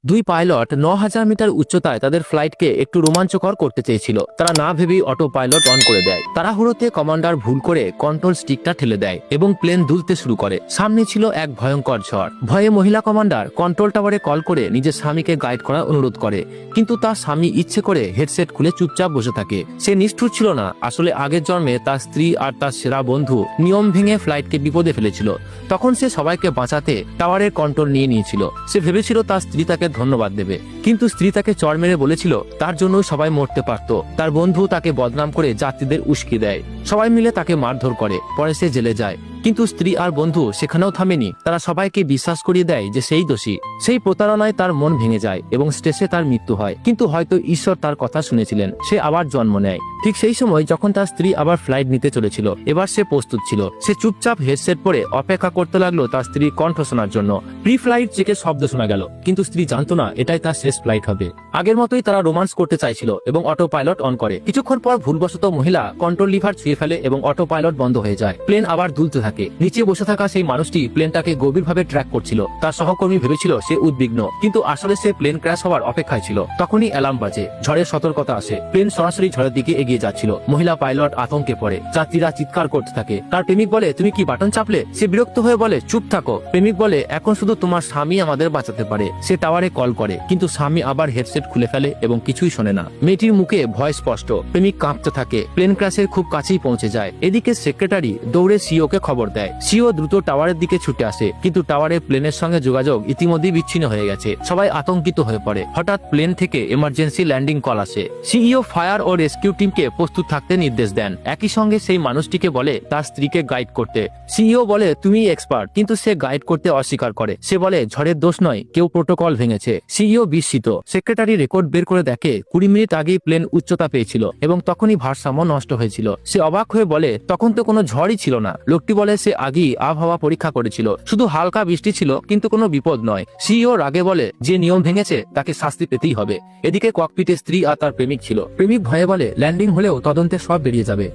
দুই pilot ৯,০০০ metre উচ্চতায় তাদের ফ্লাইটকে একটু রোমাঞ্চকর করতে চেয়েছিল। তারা না ভেবেই অটো পাইলট অন করে দেয়। তাড়াহুড়োতে কমান্ডার ভুল করে কন্ট্রোল স্টিকটা ঠেলে দেয় এবং প্লেন দুলতে শুরু করে। সামনে ছিল এক ভয়ঙ্কর ঝড়। ভয়ে মহিলা কমান্ডার কন্ট্রোল টাওয়ারে কল করে নিজের স্বামীকে গাইড করার অনুরোধ করে, কিন্তু তার স্বামী ইচ্ছে করে হেডসেট খুলে চুপচাপ বসে থাকে। সে নিষ্ঠুর ছিল না, আসলে আগের জন্মে তার স্ত্রী আর তার সেরা বন্ধু নিয়ম ভেঙে ফ্লাইটকে বিপদে ফেলেছিল। তখন সে সবাইকে বাঁচাতে টাওয়ারের কন্ট্রোল নিয়ে নিয়েছিল। সে ভেবেছিল তার স্ত্রী তাকে ধন্যবাদ দেবে, কিন্তু স্ত্রী তাকে চড় মেরে বলেছিল তার জন্য সবাই মরতে পারত। তার বন্ধু তাকে বদনাম করে যাত্রীদের উস্কে দেয়। সবাই মিলে তাকে মারধর করে। পরে সে জেলে যায়, কিন্তু স্ত্রী আর বন্ধু সেখানেও থামেনি। তারা সবাইকে বিশ্বাস করিয়ে দেয় যে সেই দোষী। সেই প্রতারণায় তার মন ভেঙে যায় এবং স্টেশে তার মৃত্যু হয়। কিন্তু হয়তো ঈশ্বর তার কথা শুনেছিলেন, সে আবার জন্ম নেয়। ঠিক সেই সময় যখন তার স্ত্রী আবার ফ্লাইট নিতে চলেছিল, এবার সে প্রস্তুত ছিল। সে চুপচাপ হেডসেট পরে অপেক্ষা করতে লাগলো তার স্ত্রীর কণ্ঠ শোনার জন্য। প্রি ফ্লাইট চেকের শব্দ শোনা গেল, কিন্তু স্ত্রী জানতো না এটাই তার শেষ ফ্লাইট হবে। আগের মতোই তারা রোমান্স করতে চাইছিল এবং অটো পাইলট অন করে। কিছুক্ষণ পর ভুলবশত মহিলা কন্ট্রোল লিভার ছুঁয়ে ফেলে এবং অটো পাইলট বন্ধ হয়ে যায়। প্লেন আবার দুলতে থাকে। নিচে বসে থাকা সেই মানুষটি প্লেনটাকে গভীরভাবে ট্র্যাক করছিল। তার সহকর্মী ভেবেছিল সে উদ্বিগ্ন, কিন্তু আসলে সে প্লেন ক্র্যাশ হওয়ার অপেক্ষায় ছিল। তখনই অ্যালার্ম বাজে, ঝড়ের সতর্কতা আসে। প্লেন সরাসরি ঝড়ের দিকে এগিয়ে যাচ্ছিল। মহিলা পাইলট আতঙ্কে পড়ে। যাত্রীরা চিৎকার করতে থাকে। তার প্রেমিক বলে, তুমি কি বাটন চাপলে? সে বিরক্ত হয়ে বলে, চুপ থাকো। প্রেমিক বলে, এখন শুধু তোমার স্বামী আমাদের বাঁচাতে পারে। সে টাওয়ারে কল করে, কিন্তু স্বামী আবার হেডসেট খুলে ফেলে এবং কিছুই শোনে না। মেয়েটির মুখে ভয় স্পষ্ট। প্রেমিক কাঁপতে থাকে। প্লেন ক্র্যাশের খুব কাছেই পৌঁছে যায়। এদিকে সেক্রেটারি দৌড়ে সিও কে খবর দেয়। সিও দ্রুত টাওয়ারের দিকে ছুটে আসে, কিন্তু টাওয়ারে প্লেনের সঙ্গে যোগাযোগ ইতিমধ্যেই বিচ্ছিন্ন হয়ে গেছে। সবাই আতঙ্কিত হয়ে পড়ে। হঠাৎ প্লেন থেকে এমার্জেন্সি ল্যান্ডিং কল আসে। সিইও ফায়ার ও রেস্কিউ টিমকে প্রস্তুত থাকতে নির্দেশ দেন। একই সঙ্গে সেই মানুষটিকে বলে তার স্ত্রীকে গাইড করতে। সিইও বলে, তুমি এক্সপার্ট, কিন্তু সে গাইড করতে অস্বীকার করে। সে বলে, ঝড়ের দোষ নয়, কেউ প্রোটোকল ভেঙেছে। সিইও বিস্মিত। সেক্রেটারি রেকর্ড বের করে দেখে 20 মিনিট আগেই প্লেন উচ্চতা পেয়েছিল এবং তখনই ভারসাম্য নষ্ট হয়েছিল। সে অবাক হয়ে বলে, তখন তো কোনো ঝড়ই ছিল না। লোকটি বলে, সে আগেই আবহাওয়া পরীক্ষা করেছিল, শুধু হালকা বৃষ্টি ছিল, কিন্তু কোনো বিপদ নয়। সিইও রাগে বলে, যে নিয়ম ভেঙেছে তাকে শাস্তি পেতেই হবে। এদিকে ককপিটে স্ত্রী আর তার প্রেমিক ছিল। প্রেমিক ভয়ে বলে, ল্যান্ডিং হলেও তদন্তে সব বেরিয়ে যাবে।